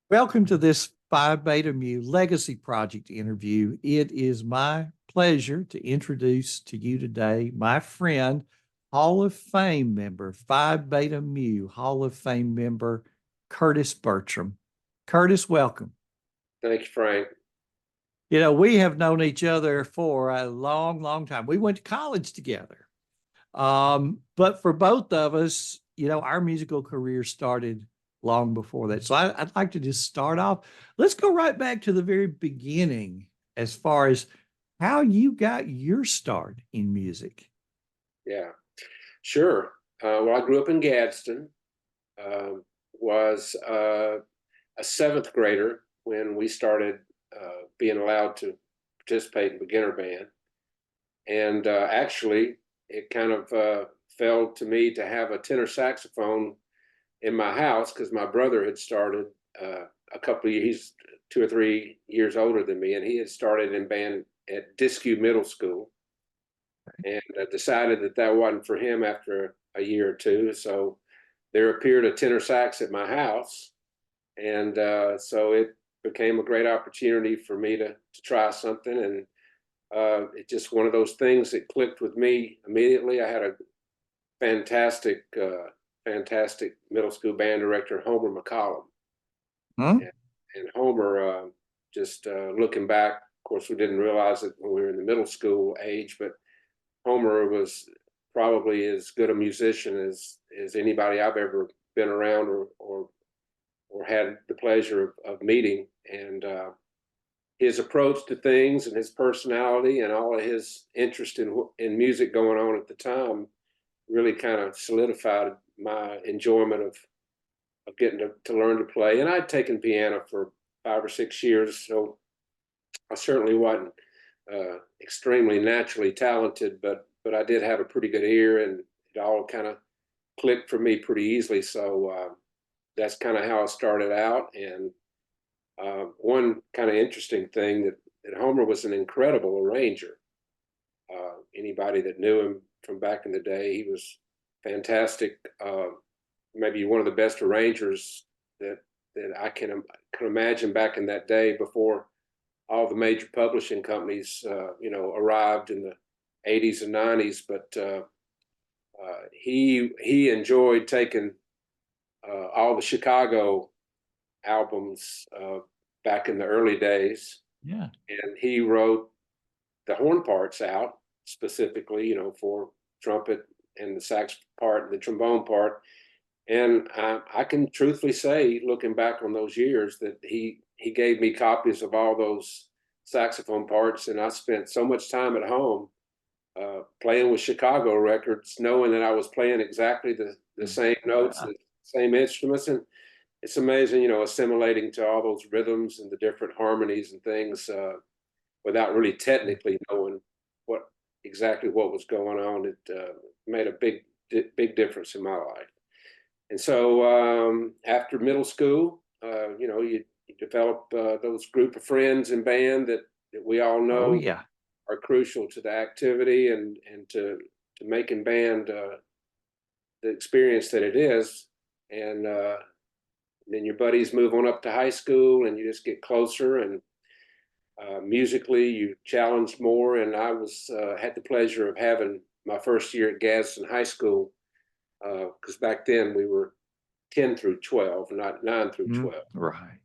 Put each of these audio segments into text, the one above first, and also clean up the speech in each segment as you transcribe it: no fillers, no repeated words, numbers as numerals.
Welcome to this Phi Beta Mu Legacy Project interview. It is my pleasure to introduce to you today my friend, Hall of Fame member, Phi Beta Mu Hall of Fame member, Curtis Burttram. Curtis, welcome. Thank you, Frank. We have known each other for a long, long time. We went to college together. But for both of us, our musical career started long before that. So I'd like to just start off. Let's go right back to the very beginning as far as how you got your start in music. Yeah, sure. Well, I grew up in Gadsden, uh, was a seventh grader when we started being allowed to participate in beginner band. And actually, it kind of fell to me to have a tenor saxophone in my house because my brother had started a couple of years, he's 2 or 3 years older than me, and he had started in band at Disque Middle School and decided that that wasn't for him after a year or two. So there appeared a tenor sax at my house, and so it became a great opportunity for me to try something. And it's just one of those things that clicked with me immediately. I had a fantastic, fantastic middle school band director, Homer McCollum, Huh? and Homer. Just looking back, of course, we didn't realize it when we were in the middle school age, but Homer was probably as good a musician as anybody I've ever been around or had the pleasure of meeting. And his approach to things and his personality and all of his interest in music going on at the time really kind of solidified my enjoyment of getting to learn to play. And I'd taken piano for 5 or 6 years, so I certainly wasn't extremely naturally talented, but I did have a pretty good ear, and it all kind of clicked for me pretty easily. So that's kind of how I started out. And one kind of interesting thing that Homer was an incredible arranger. Anybody that knew him from back in the day, he was fantastic. Maybe one of the best arrangers that I can imagine back in that day before all the major publishing companies, arrived in the 80s and 90s. But he enjoyed taking all the Chicago albums back in the early days, Yeah. and he wrote the horn parts out specifically, for trumpet and the sax part and the trombone part. And I can truthfully say, looking back on those years, that he gave me copies of all those saxophone parts, and I spent so much time at home playing with Chicago records, knowing that I was playing exactly the same notes, the same instruments. And it's amazing, assimilating to all those rhythms and the different harmonies and things without really technically knowing what was going on. It made a big difference in my life. And so after middle school, you develop those group of friends in band that we all Oh, know yeah. are crucial to the activity and to making band the experience that it is. And then your buddies move on up to high school, and you just get closer. And musically, you challenge more. And I was had the pleasure of having my first year at Gadsden High School, because back then we were 10 through 12, not 9 through 12. Right.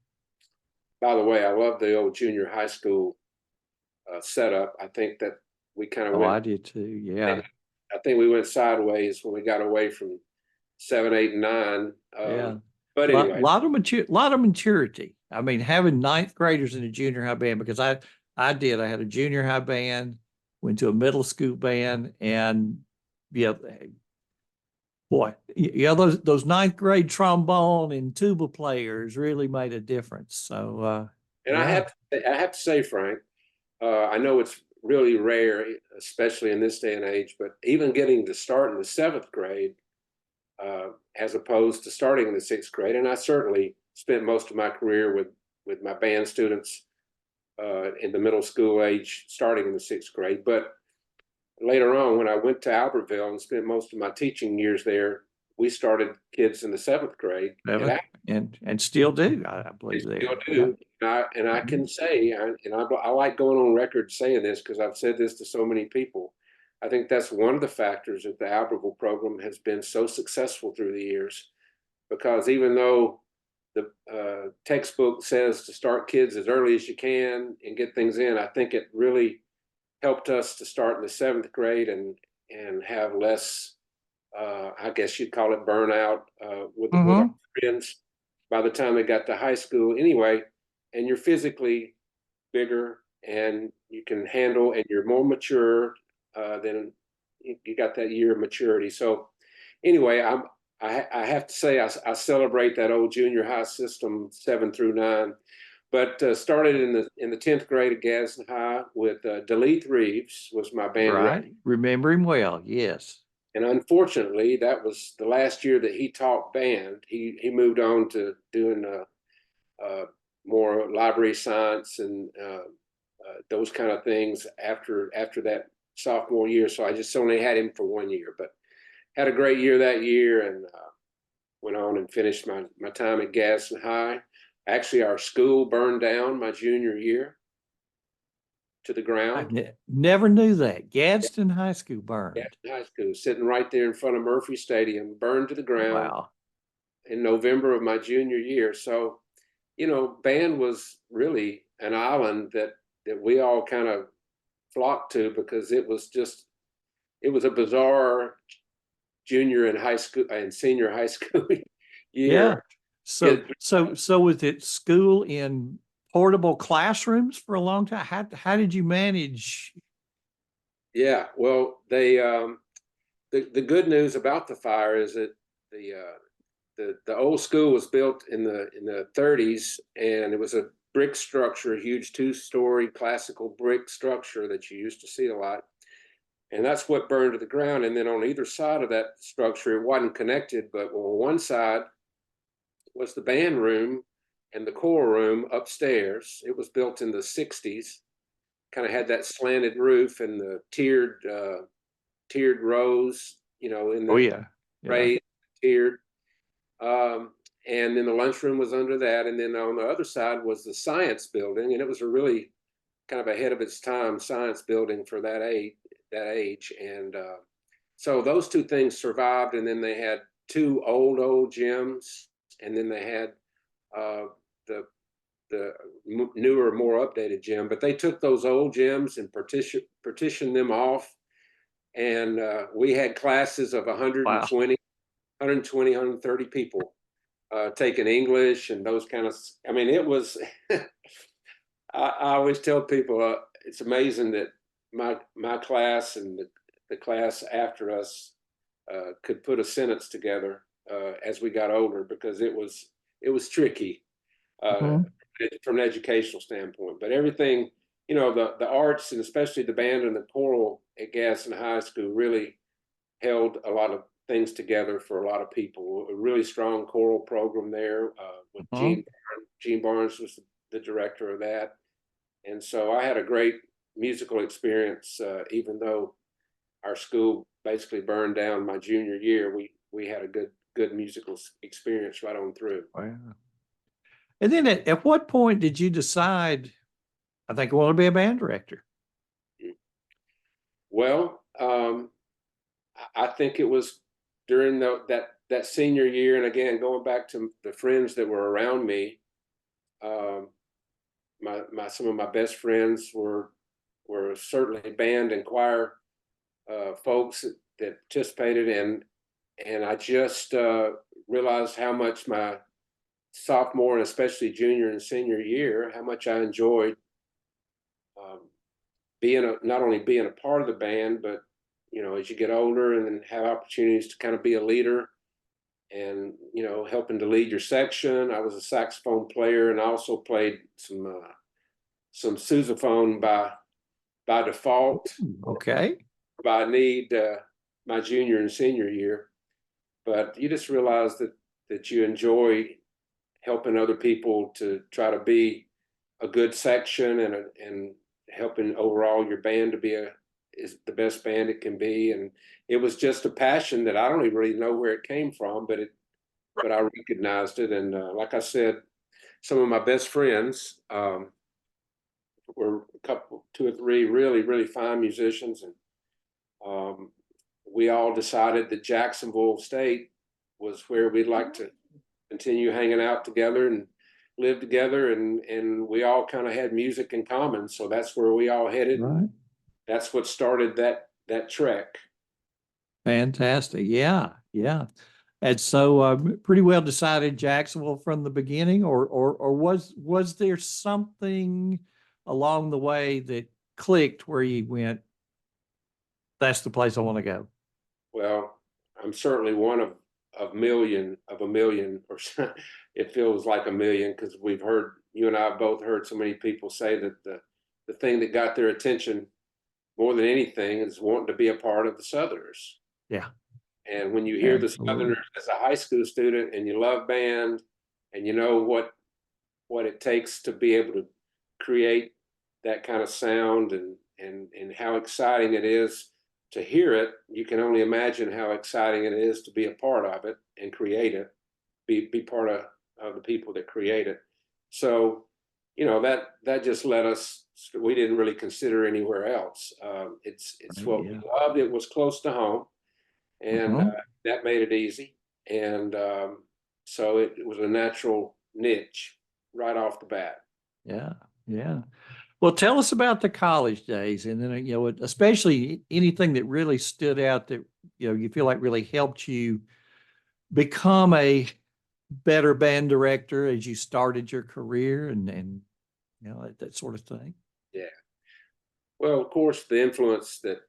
By the way, I love the old junior high school setup. I think that we kind of Oh, went, I did too. Yeah. I think we went sideways when we got away from 7, 8, and 9. Yeah. But Lot, anyway, lot of maturity. I mean, having ninth graders in a junior high band, because I did. I had a junior high band, went to a middle school band, and yeah, boy, yeah, those ninth grade trombone and tuba players really made a difference. So and yeah. I have to say, Frank, I know it's really rare, especially in this day and age, but even getting to start in the seventh grade, as opposed to starting in the sixth grade, and I certainly spent most of my career with my band students in the middle school age, starting in the sixth grade. But later on, when I went to Albertville and spent most of my teaching years there, we started kids in the 7th grade. Seventh, and still do, I They believe still there. do. And I can say, I like going on record saying this because I've said this to so many people. I think that's one of the factors that the Albertville program has been so successful through the years, because even though the textbook says to start kids as early as you can and get things in, I think it really helped us to start in the 7th grade and have less, I guess you'd call it burnout with our Mhm. friends by the time they got to high school anyway. And you're physically bigger and you can handle, and you're more mature than you got that year of maturity. So anyway, I have to say I celebrate that old junior high system 7 through 9. But started in the 10th grade at Gadsden High with Deleith Reeves was my band director. Right. Remember him well. Yes. And unfortunately, that was the last year that he taught band. He moved on to doing more library science and those kind of things after that sophomore year. So I just only had him for 1 year, but had a great year that year, and went on and finished my time at Gadsden High. Actually, our school burned down my junior year to the I ground. never knew that. Gadsden High School burned. Gadsden High School, sitting right there in front of Murphy Stadium, burned to the ground Wow. in November of my junior year. So, band was really an island that we all kind of flocked to, because it was a bizarre junior and high school and senior high school Yeah. year. So, so was it school in portable classrooms for a long time? How did you manage? Yeah, well, the good news about the fire is that the old school was built in the 30s, and it was a brick structure, a huge 2-story classical brick structure that you used to see a lot. And that's what burned to the ground. And then on either side of that structure, it wasn't connected, but on one side was the band room and the choir room upstairs. It was built in the 60s, kind of had that slanted roof and the tiered rows, in Oh the yeah. Yeah. raised tiered. And then the lunchroom was under that. And then on the other side was the science building. And it was a really kind of ahead of its time science building for that age. And so those two things survived. And then they had 2 old gyms. And then they had the newer, more updated gym. But they took those old gyms and partitioned them off. And we had classes of Wow. 130 people taking English and those kind of. I mean, it was. I always tell people it's amazing that my class and the class after us could put a sentence together as we got older, because it was tricky Mhm. from an educational standpoint. But everything, the arts, and especially the band and the choral at Gadsden High School, really held a lot of things together for a lot of people. A really strong choral program there with Mhm. Gene Barnes was the director of that. And so I had a great musical experience, even though our school basically burned down my junior year. We had a good musical experience right on through. Wow. And then at what point did you decide, I think I want to be a band director? Well, I think it was during that senior year, and again going back to the friends that were around me. Um, some of my best friends were certainly band and choir folks that participated in, and I just realized how much my sophomore and especially junior and senior year, how much I enjoyed um, not only being a part of the band, but as you get older and then have opportunities to kind of be a leader and helping to lead your section. I was a saxophone player, and I also played some sousaphone by default, Okay. by need, my junior and senior year. But you just realize that you enjoy helping other people to try to be a good section, and helping overall your band to be is the best band it can be. And it was just a passion that I don't even really know where it came from, but I recognized it. And like I said, some of my best friends were a couple, two or three really, really fine musicians. And we all decided that Jacksonville State was where we'd like to continue hanging out together and live together. And we all kind of had music in common. So that's where we all headed. Right. That's what started that trek. Fantastic. Yeah. Yeah. And so pretty well decided Jacksonville from the beginning, or was there something along the way that clicked where you went, that's the place I want to go? Well, I'm certainly one of a million, or it feels like a million, because you and I have both heard so many people say that the thing that got their attention more than anything is wanting to be a part of the Southerners. Yeah. And when you hear the Absolutely. Southerners as a high school student and you love band and you know what it takes to be able to create that kind of sound, and how exciting it is to hear it, you can only imagine how exciting it is to be a part of it and create it, be part of the people that create it. So, that just let us, we didn't really consider anywhere else. It's what we loved. It was close to home, and that made it easy. And so it was a natural niche right off the bat. Yeah. Yeah. Well, tell us about the college days, and then, especially anything that really stood out that, you feel like really helped you become a better band director as you started your career, and that sort of thing. Yeah. Well, of course, the influence that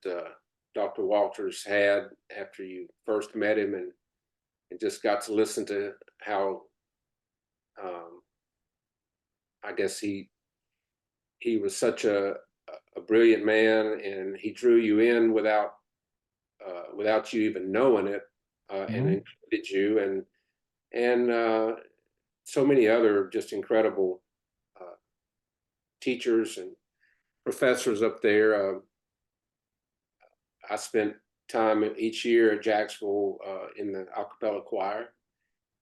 Dr. Walters had after you first met him, and just got to listen to how, I guess he was such a brilliant man, and he drew you in without you even knowing it, and included you, and so many other just incredible teachers and professors up there. I spent time each year at Jacksonville in the a cappella choir,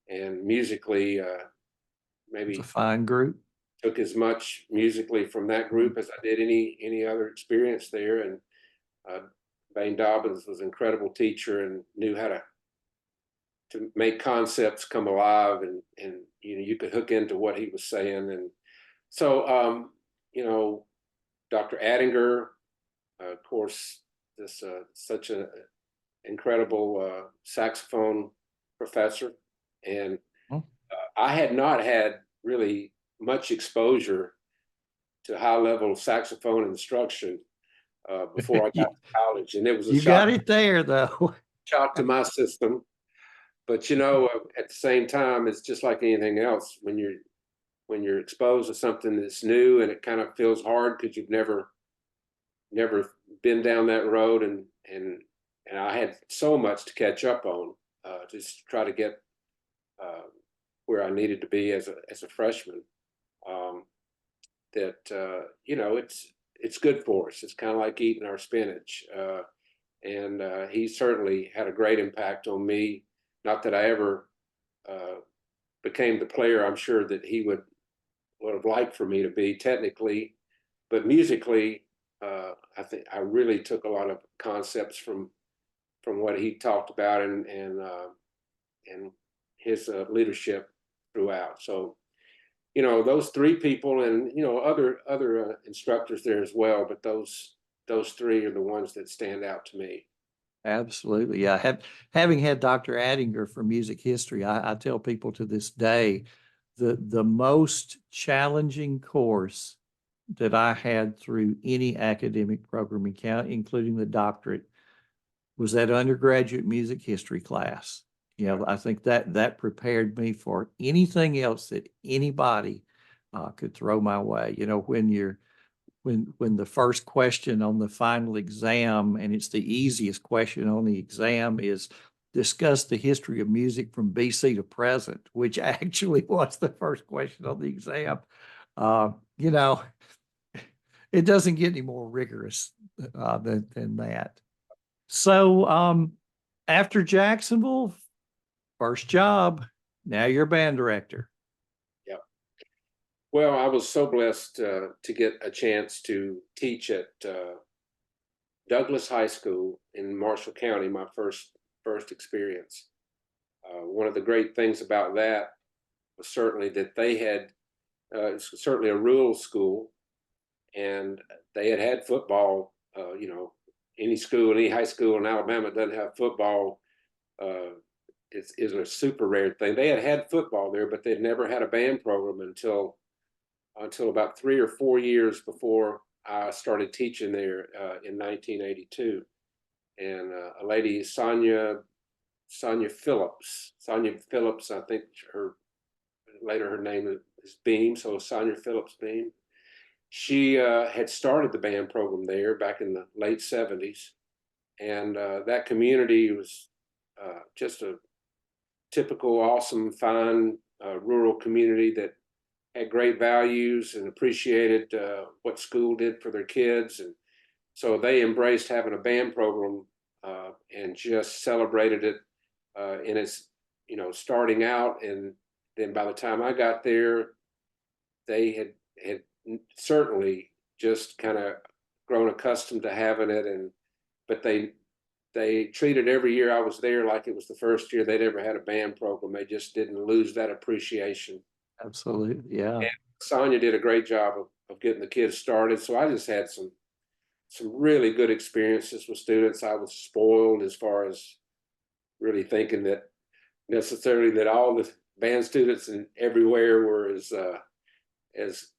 and musically, maybe It's a fine group. took as much musically from that group as I did any other experience there. And Bane Dobbins was an incredible teacher and knew how to make concepts come alive, and you could hook into what he was saying. And so Dr. Addinger, of course, this such an incredible saxophone professor, and I had not had really much exposure to high level saxophone instruction before I got to college, and it was a You got it there, though. shock to my system. But at the same time, it's just like anything else. When you're exposed to something that's new, and it kind of feels hard because you've never been down that road, and I had so much to catch up on, just to try to get where I needed to be as a freshman. It's good for us. It's kind of like eating our spinach. And he certainly had a great impact on me. Not that I ever became the player I'm sure that he would have liked for me to be technically, but musically, I think I really took a lot of concepts from what he talked about, and his leadership throughout. So, those three people, and other instructors there as well, but those three are the ones that stand out to me. Absolutely. Yeah. Having had Dr. Addinger for music history, I tell people to this day, the most challenging course that I had through any academic program, including the doctorate, was that undergraduate music history class. I think that prepared me for anything else that anybody could throw my way. When the first question on the final exam, and it's the easiest question on the exam, is discuss the history of music from BC to present, which actually was the first question on the exam. it doesn't get any more rigorous than that. So after Jacksonville, first job, now you're a band director. Yeah. Well, I was so blessed to get a chance to teach at Douglas High School in Marshall County, my first experience. One of the great things about that was certainly that they had certainly a rural school, and they had football. You know, any school, any high school in Alabama doesn't have football. Is a super rare thing. They had football there, but they'd never had a band program until about 3 or 4 years before I started teaching there in 1982. And a lady, Sonia Phillips, I think her name is Beam, so Sonia Phillips Beam. She had started the band program there back in the late 70s. And that community was just a typical, awesome, fine rural community that had great values and appreciated what school did for their kids. And so they embraced having a band program and just celebrated it in its, starting out. And then by the time I got there, they had certainly just kind of grown accustomed to having it. But they treated every year I was there like it was the first year they'd ever had a band program. They just didn't lose that appreciation. Absolutely. Yeah. And Sonia did a great job of getting the kids started. So I just had some really good experiences with students. I was spoiled as far as really thinking that necessarily that all the band students and everywhere were as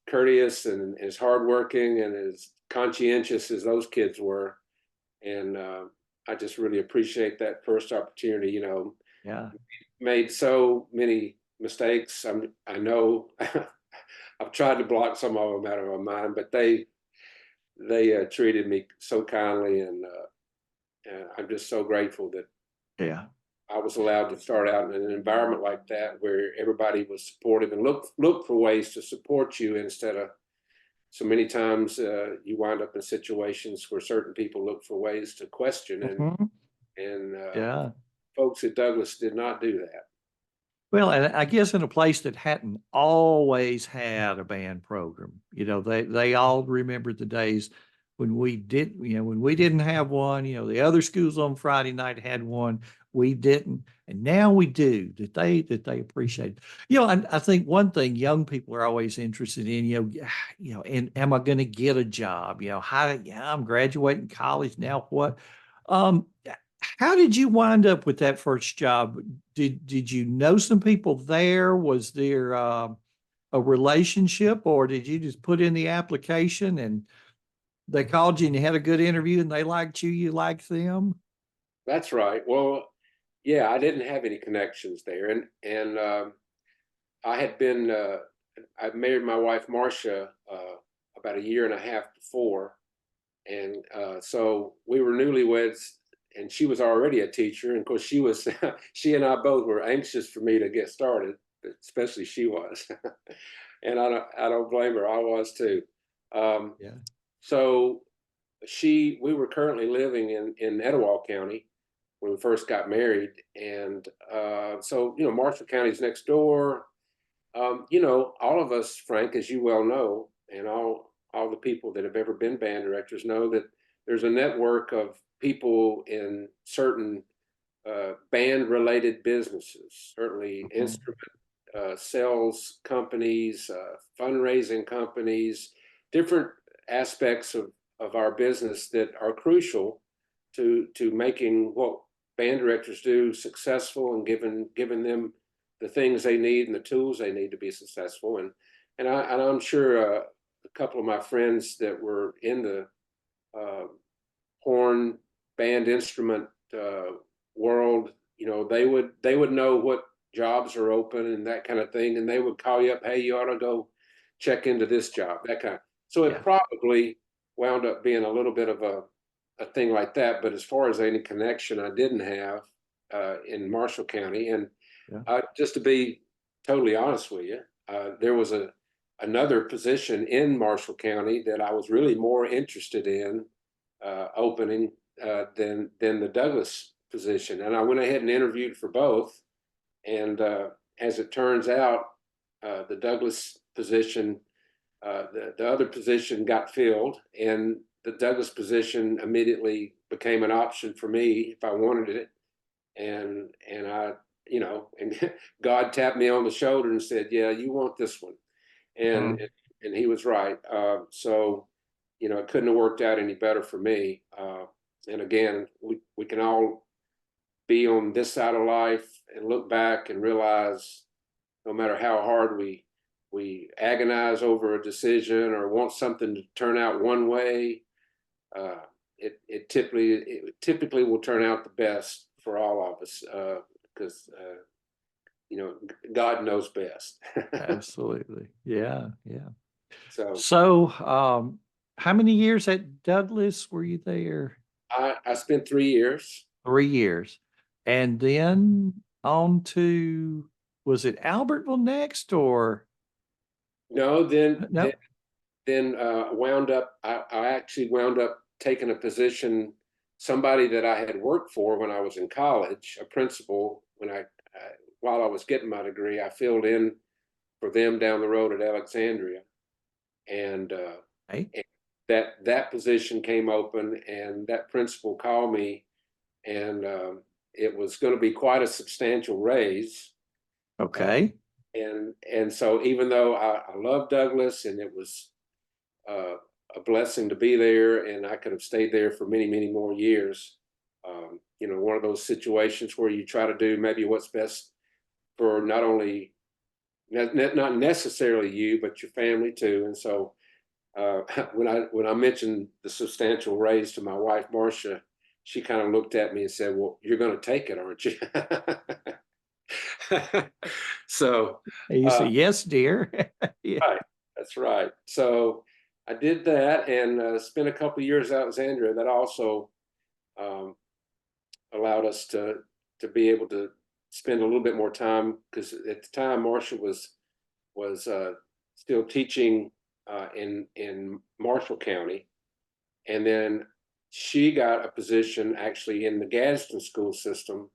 courteous and as hardworking and as conscientious as those kids were. And I just really appreciate that first opportunity. Yeah. Made so many mistakes. I know I've tried to block some of them out of my mind, but they treated me so kindly, and I'm just so grateful that Yeah. I was allowed to start out in an environment like that where everybody was supportive and look for ways to support you instead of so many times you wind up in situations where certain people look for ways to question and Yeah. folks at Douglas did not do that. Well, and I guess in a place that hadn't always had a band program, they all remembered the days when we didn't have one. The other schools on Friday night had one, we didn't, and now we do. That they appreciate. And I think one thing young people are always interested in, and am I going to get a job? I'm graduating college now. What? Um, how did you wind up with that first job? Did you know some people there? Was there a relationship, or did you just put in the application and they called you and you had a good interview and they liked you, you liked them? That's right. Well, yeah, I didn't have any connections there, and I had been I married my wife Marcia about a year and a half before, and so we were newlyweds. And she was already a teacher, and of course she was. She and I both were anxious for me to get started, especially she was, and I don't blame her. I was too. Yeah. So we were currently living in Etowah County when we first got married, and so Marshall County's next door. All of us, Frank, as you well know, and all the people that have ever been band directors know that there's a network of people in certain band-related businesses, certainly instrument sales companies, fundraising companies, different aspects of our business that are crucial to making what band directors do successful and giving them the things they need and the tools they need to be successful. And I'm sure a couple of my friends that were in the horn band instrument world, they would know what jobs are open and that kind of thing, and they would call you up, hey, you ought to go check into this job, that kind of. So it probably wound up being a little bit of a thing like that. But as far as any connection, I didn't have in Marshall County. And just to be totally honest with you, there was a another position in Marshall County that I was really more interested in opening than the Douglas position. And I went ahead and interviewed for both. And as it turns out, the Douglas position, the other position got filled, and the Douglas position immediately became an option for me if I wanted it. And I, and God tapped me on the shoulder and said, "Yeah, you want this one," and Mhm. and He was right. So, it couldn't have worked out any better for me. And again, we can all be on this side of life and look back and realize, no matter how hard we agonize over a decision or want something to turn out one way, uh, it typically will turn out the best for all of us, because God knows best. Absolutely. Yeah. Yeah. So So, how many years at Douglas were you there? I spent 3 years. 3 years. And then on to, was it Albertville next or No, then then no? then wound up. I actually wound up taking a position. Somebody that I had worked for when I was in college, a principal, while I was getting my degree, I filled in for them down the road at Alexandria, and Hey, that position came open, and that principal called me, and it was going to be quite a substantial raise. Uh, okay. and so even though I love Douglas, and it was uh, a blessing to be there, and I could have stayed there for many, many more years. One of those situations where you try to do maybe what's best for not only not necessarily you, but your family too. And so when I mentioned the substantial raise to my wife Marcia, she kind of looked at me and said, "Well, you're going to take it, aren't you?" So, And you say, uh, yes, dear. Yeah. right, that's right. So I did that, and spent a couple of years at Alexandria. That also um, allowed us to be able to spend a little bit more time, because at the time Marcia was still teaching in Marshall County, and then she got a position actually in the Gadsden school system.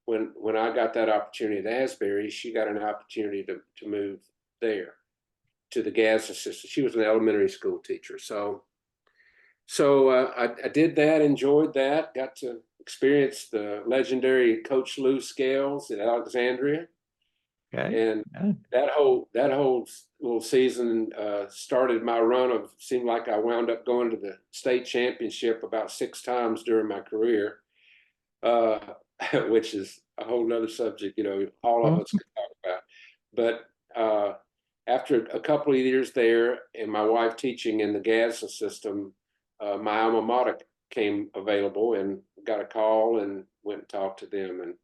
When I got that opportunity at Asbury, she got an opportunity to move there to the Gadsden system. She was an elementary school teacher, so I did that, enjoyed that, got to experience the legendary Coach Lou scales at Alexandria, Okay. and Yeah. that whole little season started my run of, seemed like I wound up going to the state championship about 6 times during my career, uh, which is a whole nother subject, all of us Mhm. could talk about. But after a couple of years there, and my wife teaching in the Gadsden system, my alma mater came available, and got a call and went and talked to them. And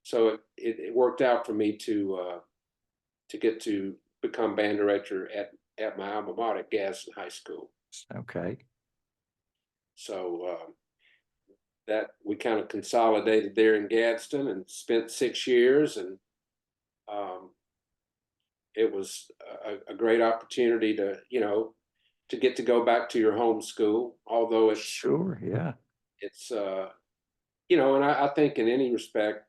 so it worked out for me to get to become band director at my alma mater, Gadsden High School. Okay. So that we kind of consolidated there in Gadsden and spent 6 years, and um, it was a great opportunity to get to go back to your home school. Although Sure. Yeah. it's and I think in any respect,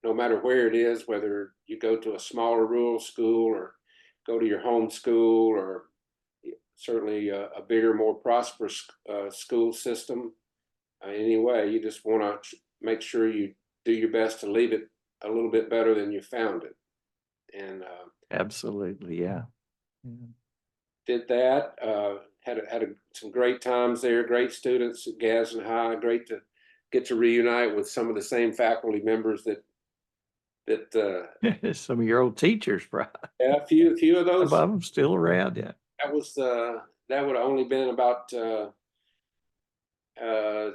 no matter where it is, whether you go to a smaller rural school or go to your home school, or certainly a bigger, more prosperous school system, anyway, you just want to make sure you do your best to leave it a little bit better than you found it. And Absolutely. Yeah. Yeah. did that. Some great times there. Great students at Gadsden High. Great to get to reunite with some of the same faculty members that Some of your old teachers, right? yeah, a few of Some those. of them still around. Yeah. That would have only been about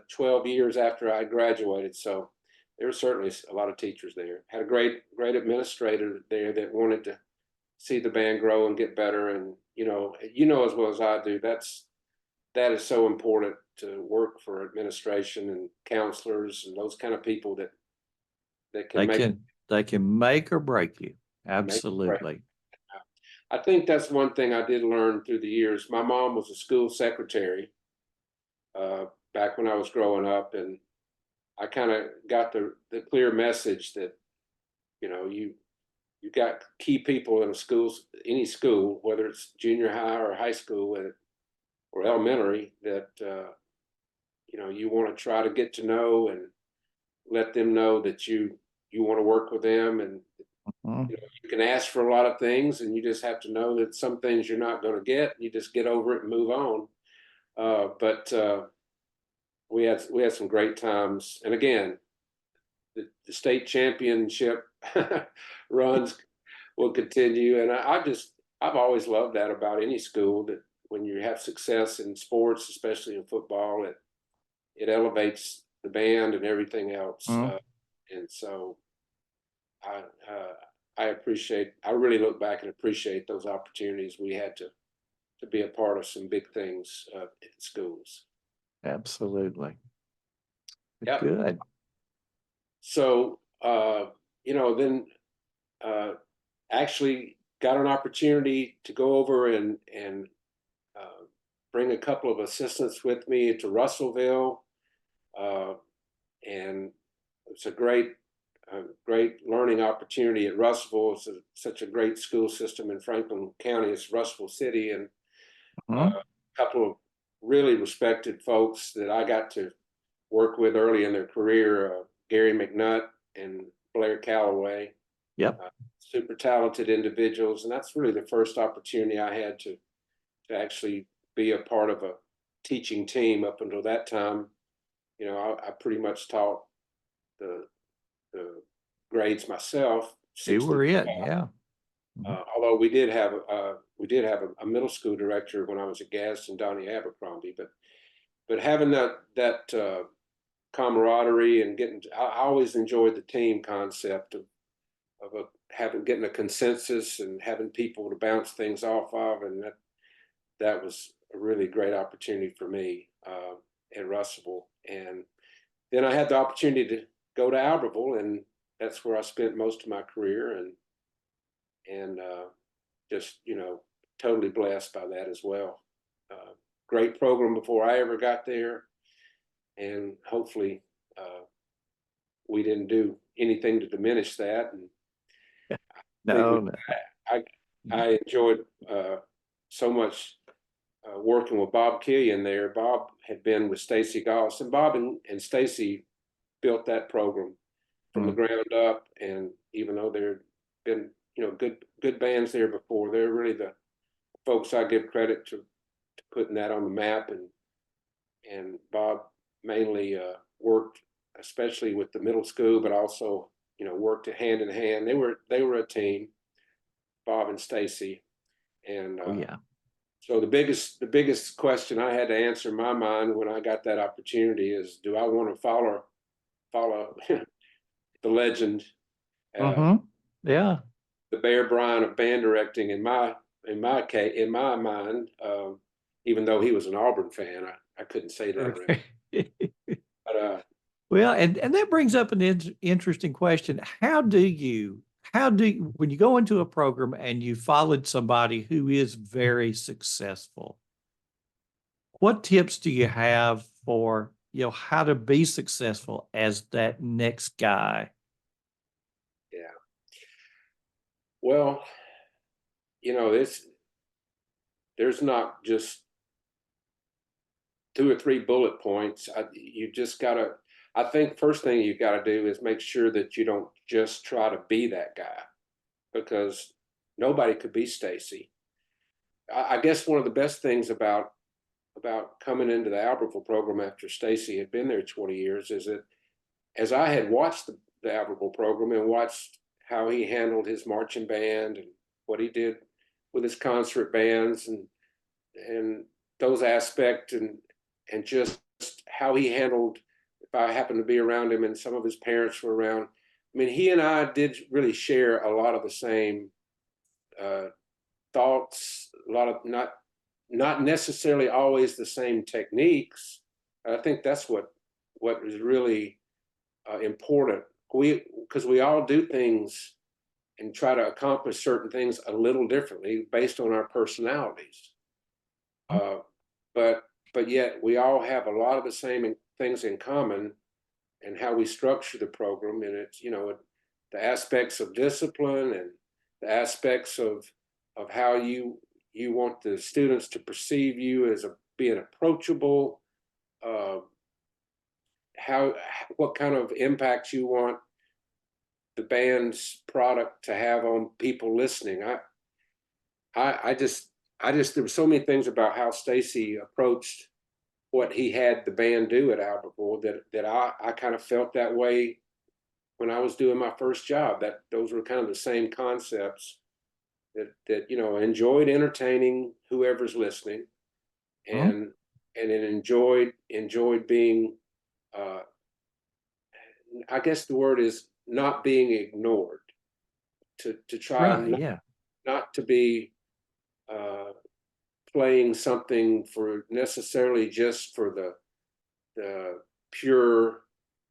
12 years after I graduated. So there were certainly a lot of teachers there. Had a great administrator there that wanted to see the band grow and get better. And as well as I do, that is so important, to work for administration and counselors and those kind of people that can They make can they can make or break you. make a break. Absolutely. I think that's one thing I did learn through the years. My mom was a school secretary back when I was growing up, and I kind of got the clear message that, you know, you got key people in a schools, any school, whether it's junior high or high school or elementary, that you know, you want to try to get to know and let them know that you want to work with them, and Mhm. you know, you can ask for a lot of things, and you just have to know that some things you're not going to get. You just get over it and move on. But we had some great times, and again, the state championship runs will continue. And I've always loved that about any school, that when you have success in sports, especially in football, it elevates the band and everything else. Mhm. And so I I really look back and appreciate those opportunities we had to be a part of some big things in schools. Absolutely. Yep. Good. So you know, then uh, actually got an opportunity to go over and uh, bring a couple of assistants with me to Russellville, uh, and it's a great learning opportunity at Russellville. It's such a great school system in Franklin County. It's Russellville City, and Mhm. a couple of really respected folks that I got to work with early in their career, Gary McNutt and Blair Calloway, Yep. super talented individuals. And that's really the first opportunity I had to actually be a part of a teaching team. Up until that time, you know, I pretty much taught the, the grades myself, You 60. were it. Yeah. Mhm. Although we did have a middle school director when I was at Gadsden, Donnie Abercrombie, but having that camaraderie and I always enjoyed the team concept of getting a consensus and having people to bounce things off of, and that was a really great opportunity for me at Russellville. And then I had the opportunity to go to Albertville, and that's where I spent most of my career, and just, you know, totally blessed by that as well. Uh, Great program before I ever got there, and hopefully uh, we didn't do anything to diminish that. And I think No, no. I I enjoyed so much working with Bob Killian there. Bob had been with Stacy Goss, and Bob and Stacy built that program from the Mm. ground up. And even though there had been, you know, good bands there before, they're really the folks I give credit to putting that on the map. And Bob mainly worked, especially with the middle school, but also, you know, worked hand in hand. They were a team, Bob and Stacy. And Oh, yeah. so the biggest question I had to answer in my mind when I got that opportunity is, do I want to follow the legend, uh, Hmm. Yeah. the Bear Bryant of band directing in my mind, even though he was an Auburn fan, I couldn't say that around. But Well, and that brings up an interesting question. When you go into a program and you followed somebody who is very successful, what tips do you have for, how to be successful as that next guy? yeah, well, you know, there's not just two or three bullet points. You just gotta. I think first thing you got to do is make sure that you don't just try to be that guy, because nobody could be Stacy. I guess one of the best things about coming into the Albertville program after Stacy had been there 20 years is that as I had watched the Albertville program and watched how he handled his marching band and what he did with his concert bands and those aspects, and just how he handled, if I happened to be around him and some of his parents were around. I mean, he and I did really share a lot of the same uh, thoughts, a lot of not necessarily always the same techniques. I think that's what is really important. Because we all do things and try to accomplish certain things a little differently based on our personalities. Uh, but yet we all have a lot of the same things in common, and how we structure the program. And it's, the aspects of discipline, and the aspects of how you want the students to perceive you as being approachable, uh, what kind of impact you want the band's product to have on people listening. I just there were so many things about how Stacy approached what he had the band do at Albertville that I kind of felt that way when I was doing my first job. That those were kind of the same concepts that enjoyed entertaining whoever's listening, Mhm. and it enjoyed being, I guess the word is not being ignored, to try Right. Yeah. not to be uh, playing something for necessarily just for the pure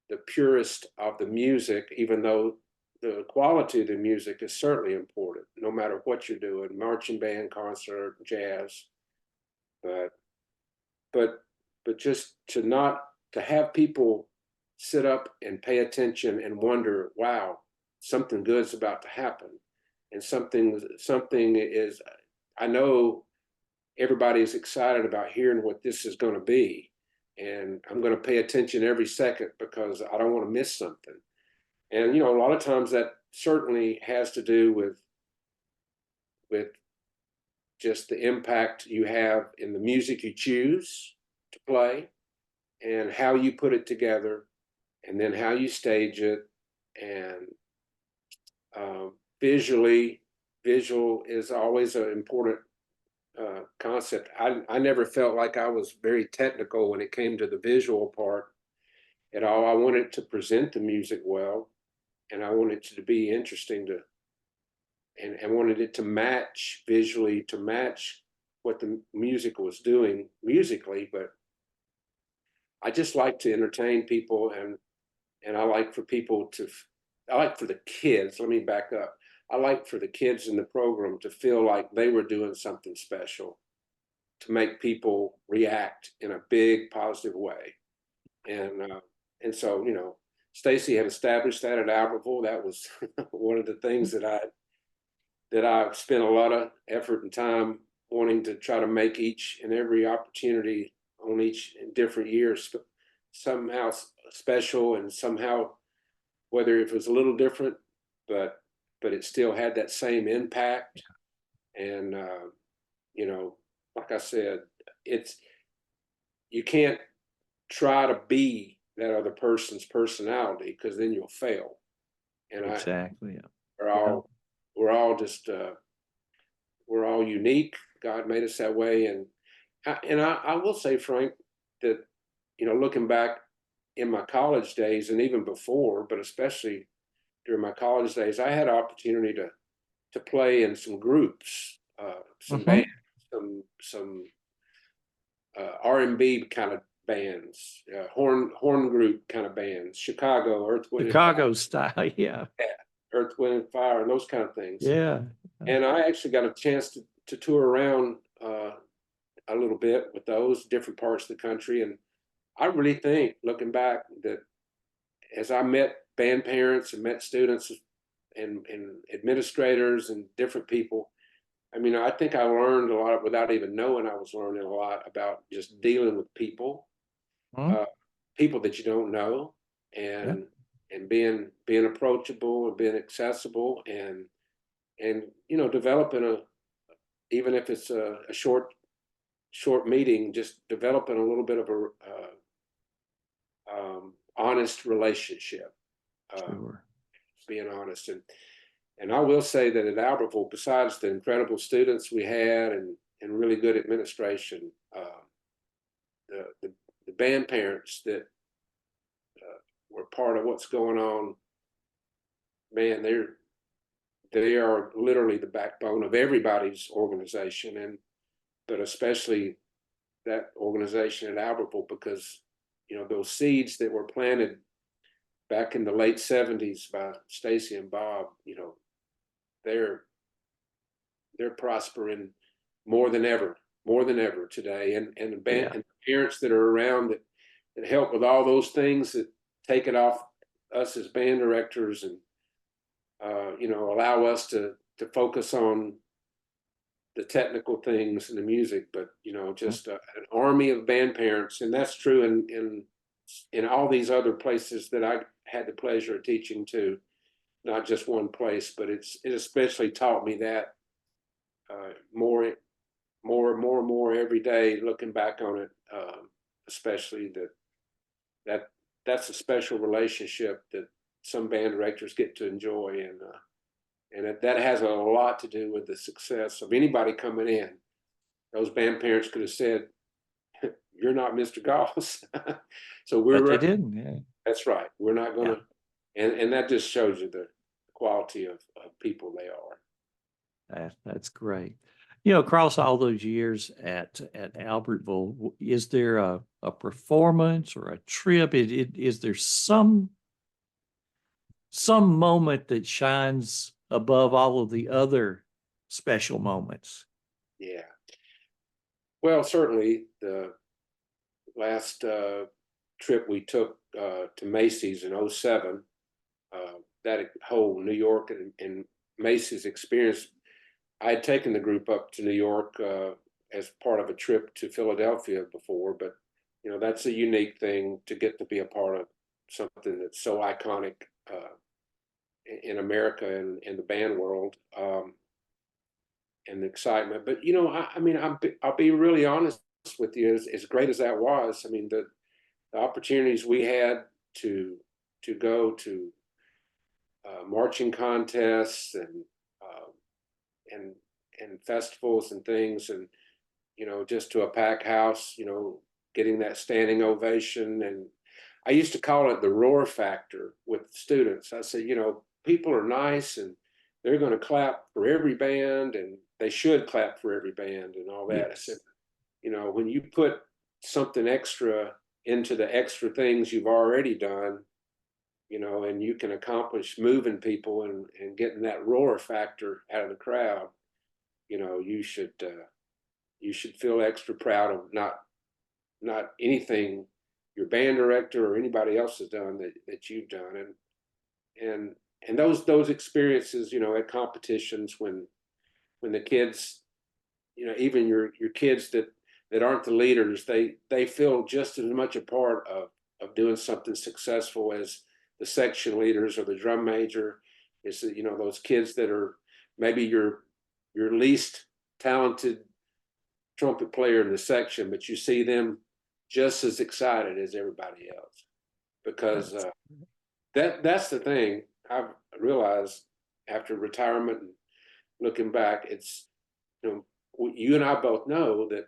the purest of the music, even though the quality of the music is certainly important, no matter what you're doing, marching band, concert, jazz. But but just to have people sit up and pay attention and wonder, wow, something good's about to happen. And something is, I know everybody's excited about hearing what this is going to be. And I'm going to pay attention every second because I don't want to miss something. And a lot of times that certainly has to do with just the impact you have in the music you choose to play, and how you put it together, and then how you stage it. And uh, visually, visual is always an important concept. I never felt like I was very technical when it came to the visual part at all. I wanted to present the music well, and I wanted it to be interesting and wanted it to match visually, to match what the music was doing musically. But I just like to entertain people, and I like for people to, I like for the kids, let me back up. I like for the kids in the program to feel like they were doing something special, to make people react in a big positive way. And so, Stacy had established that at Albertville. That was one of the things that I spent a lot of effort and time wanting to try to make each and every opportunity on each different year somehow special, and somehow, whether it was a little different, but it still had that same impact. And like I said, it's, you can't try to be that other person's personality, because then you'll fail. And Exactly. Yeah. we're Yeah. all we're all just we're all unique. God made us that way. And I will say, Frank, that looking back in my college days, and even before, but especially during my college days, I had an opportunity to play in some groups, some bands, Mhm. some R&B kind of bands, horn group kind of bands, Chicago, Earth, Wind and Fire, Chicago style. Yeah. Earth, Wind and Fire, and those kind of things. Yeah. And I actually got a chance to tour around a little bit with those different parts of the country. And I really think, looking back, that as I met band parents and met students and administrators and different people, I mean, I think I learned a lot without even knowing I was learning a lot about just dealing with people, Mhm. uh, people that you don't know, Yeah. and being approachable and being accessible, and developing even if it's a short meeting, just developing a little bit of a honest relationship, uh, Sure. being honest. And I will say that at Albertville, besides the incredible students we had, and really good administration, the, the, the band parents that were part of what's going on, man, they are literally the backbone of everybody's organization, but especially that organization at Albertville, because those seeds that were planted back in the late '70s by Stacy and Bob, they're prospering more than ever today. And the band Yeah. and the parents that are around that help with all those things, that take it off us as band directors, and allow us to focus on the technical things and the music, but just an army of band parents. And that's true in all these other places that I had the pleasure of teaching to, not just one place, but it especially taught me that more and more every day, looking back on it, especially that's a special relationship that some band directors get to enjoy. And that has a lot to do with the success of anybody coming in. Those band parents could have said, "You're not Mr. Goss." So But they didn't. Yeah. that's right. We're not going Yeah. to, and that just shows you the quality of people they are. That's great. You know, across all those years at Albertville, is there a performance or a trip? Is there some moment that shines above all of the other special moments? Yeah. Well, certainly the last trip we took to Macy's in 07, that whole New York and Macy's experience, I had taken the group up to New York as part of a trip to Philadelphia before, but that's a unique thing to get to be a part of something that's so iconic in America and in the band world, and the excitement. But I mean, I'll be really honest with you. As great as that was, I mean, the opportunities we had to go to marching contests uh, and festivals and things, and just to a pack house, getting that standing ovation. And I used to call it the roar factor with students. I said, people are nice and they're going to clap for every band, and they should clap for every band and all that. I said, when you put something extra into the extra things you've already done, and you can accomplish moving people and getting that roar factor out of the crowd, you should feel extra proud of not anything your band director or anybody else has done that you've done. And those experiences, at competitions, when the kids, even your kids that aren't the leaders, they feel just as much a part of doing something successful as the section leaders or the drum major. Is that those kids that are maybe your least talented trumpet player in the section, but you see them just as excited as everybody else, because that's the thing I've realized after retirement and looking back. It's you and I both know that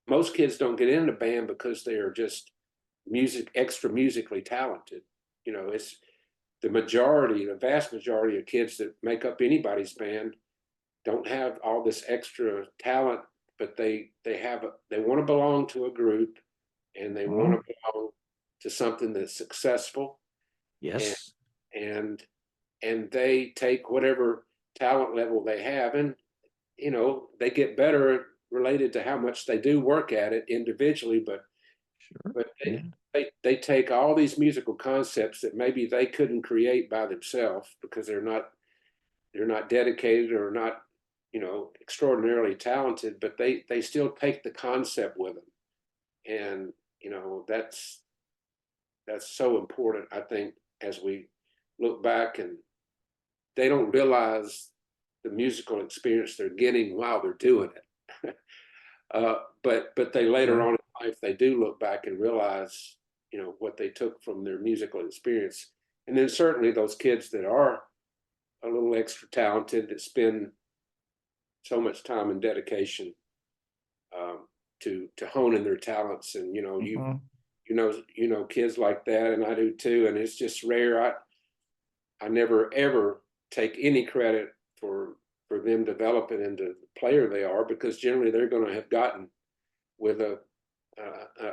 most kids don't get into band because they are just extra musically talented. It's the vast majority of kids that make up anybody's band don't have all this extra talent, but they want to belong to a group, and they want to belong to something that's successful. Yes. And they take whatever talent level they have, and they get better related to how much they do work at it individually, but Sure. they take all these musical concepts that maybe they couldn't create by themselves because they're not dedicated or not extraordinarily talented, but they still take the concept with them. And that's so important, I think, as we look back, and they don't realize the musical experience they're getting while they're doing it. But they later on in life, they do look back and realize what they took from their musical experience. And then certainly those kids that are a little extra talented, that spend so much time and dedication to honing their talents. And kids like that, and I do too. And it's just rare. I never ever take any credit for them developing into the player they are, because generally they're going to have gotten with a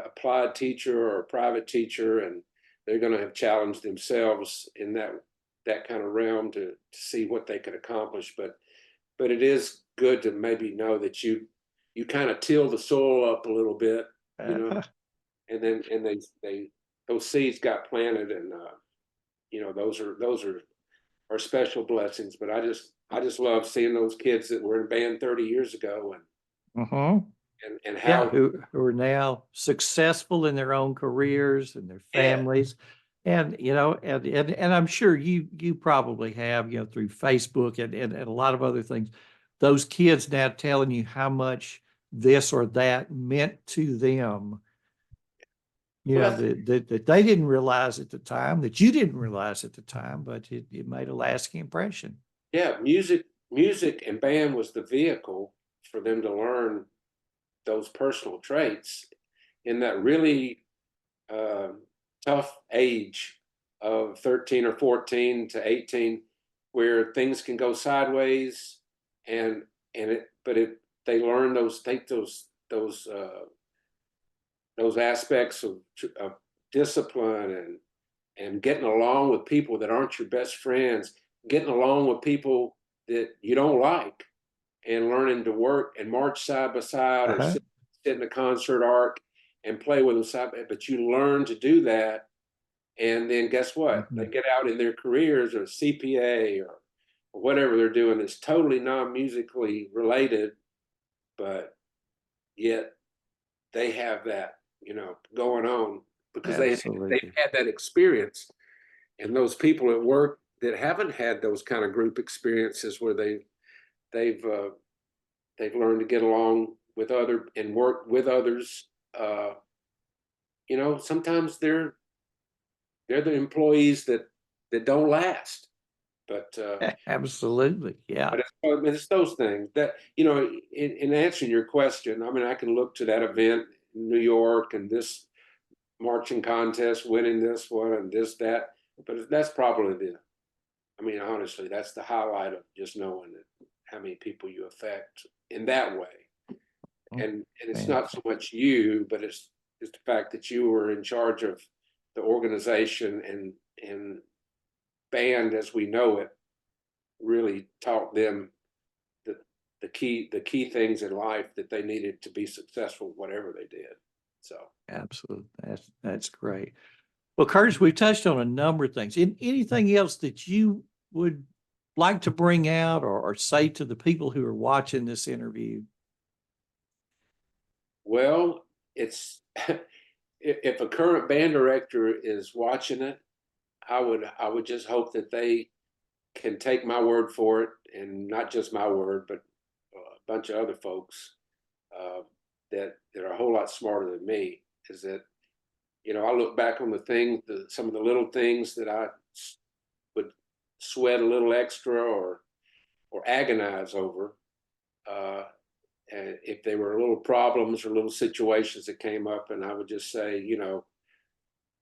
applied teacher or a private teacher, and they're going to have challenged themselves in that that kind of realm to see what they could accomplish. But it is good to maybe know that you kind of till the soil up a little bit, you know, and then they those seeds got planted, and those are special blessings. But I just love seeing those kids that were in band 30 years ago, Mhm. and Yeah, how who are now successful in their own careers and their yeah families. And, and I'm sure you probably have, through Facebook and a lot of other things, those kids now telling you how much this or that meant to them, well that's that they didn't realize at the time, that you didn't realize at the time, but it made a lasting impression. yeah, music and band was the vehicle for them to learn those personal traits in that really uh, tough age of 13 or 14 to 18, where things can go sideways, and but they learn those aspects of discipline, and getting along with people that aren't your best friends, getting along with people that you don't like, and learning to work and march side by side, or Uh-huh. sit in a concert arc and play with them side by, but you learn to do that. And then guess what? They Mhm. get out in their careers, or CPA, or whatever they're doing that's totally non-musically related, but yet they have that, going on, because they've Absolutely. had that experience. And those people at work that haven't had those kind of group experiences, where they've they've learned to get along with other and work with others. Sometimes they're the employees that don't last. But Absolutely. Yeah. it's those things that, in answering your question. I mean, I can look to that event in New York, and this marching contest, winning this one and this that. But that's probably I mean, honestly, that's the highlight of just knowing that how many people you affect in that way. And it's Man, not so much you, but it's the fact that you were in charge of the organization, and band as we know it really taught them the the key things in life that they needed to be successful, whatever they did. So absolutely. That's great. Well, Curtis, we've touched on a number of things. Anything else that you would like to bring out, or say to the people who are watching this interview? well, it's if a current band director is watching it, I would just hope that they can take my word for it, and not just my word, but a bunch of other folks uh, that are a whole lot smarter than me. Is that, I look back on some of the little things that I would sweat a little extra, or agonize over. Uh, and if they were little problems or little situations that came up, and I would just say,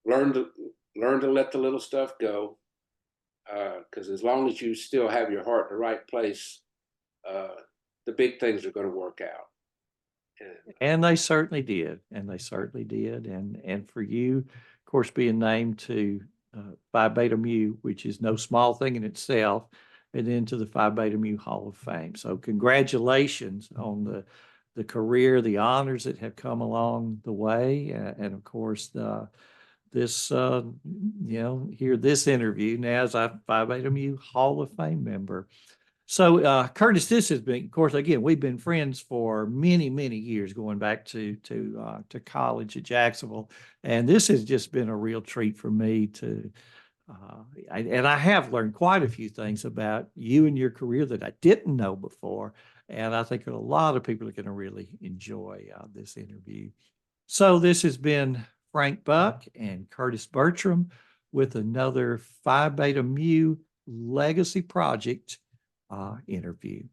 learn to learn to let the little stuff go, because as long as you still have your heart in the right place, uh, the big things are going to work out. And And they certainly did. And they certainly did. And for you, of course, being named to Phi Beta Mu, which is no small thing in itself, and then to the Phi Beta Mu Hall of Fame. So congratulations on the career, the honors that have come along the way, and of course this here this interview now as a Phi Beta Mu Hall of Fame member. So, Curtis, this has been, of course, again, we've been friends for many, many years, going back to college at Jacksonville, and this has just been a real treat for me and I have learned quite a few things about you and your career that I didn't know before, and I think a lot of people are going to really enjoy this interview. So, this has been Frank Buck and Curtis Burttram with another Phi Beta Mu Legacy Project interview.